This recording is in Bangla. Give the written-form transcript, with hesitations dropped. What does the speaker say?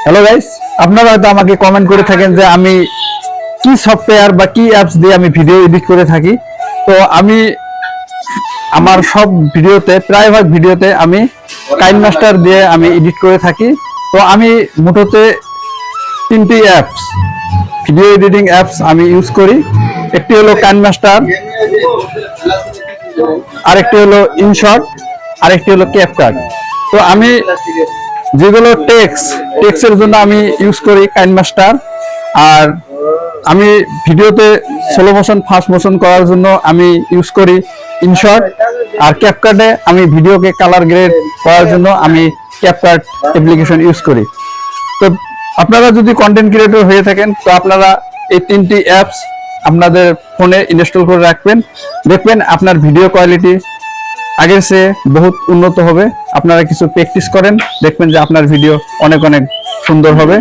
হ্যালো গাইস, আপনারা হয়তো আমাকে কমেন্ট করে থাকেন যে আমি কি সফটওয়্যার বা কি অ্যাপস দিয়ে আমি ভিডিও এডিট করে থাকি। তো আমি আমার সব ভিডিওতে, প্রায়ভাগ ভিডিওতে আমি কাইনমাস্টার দিয়ে আমি এডিট করে থাকি। তো আমি মোটতে 3টি অ্যাপস, ভিডিও এডিটিং অ্যাপস আমি ইউজ করি। একটি হলো কাইনমাস্টার, আরেকটি হলো ইনশট, আরেকটি হলো ক্যাপকাট। তো আমি যেগুলো টেক্সটের জন্য আমি ইউজ করি কাইনমাস্টার, আর আমি ভিডিওতে স্লো মোশন ফাস্ট মোশন করার জন্য আমি ইউজ করি ইনশট, আর ক্যাপকাটে আমি ভিডিওকে কালার গ্রেড করার জন্য আমি ক্যাপকাট অ্যাপ্লিকেশন ইউজ করি। তো আপনারা যদি কন্টেন্ট ক্রিয়েটর হয়ে থাকেন তো আপনারা এই 3টি অ্যাপস আপনাদের ফোনে ইনস্টল করে রাখবেন, দেখবেন আপনার ভিডিও কোয়ালিটি আগের চেয়ে বহুত উন্নত হবে। আপনারা কিছু প্র্যাকটিস করেন, দেখবেন যে আপনার ভিডিও অনেক অনেক সুন্দর হবে।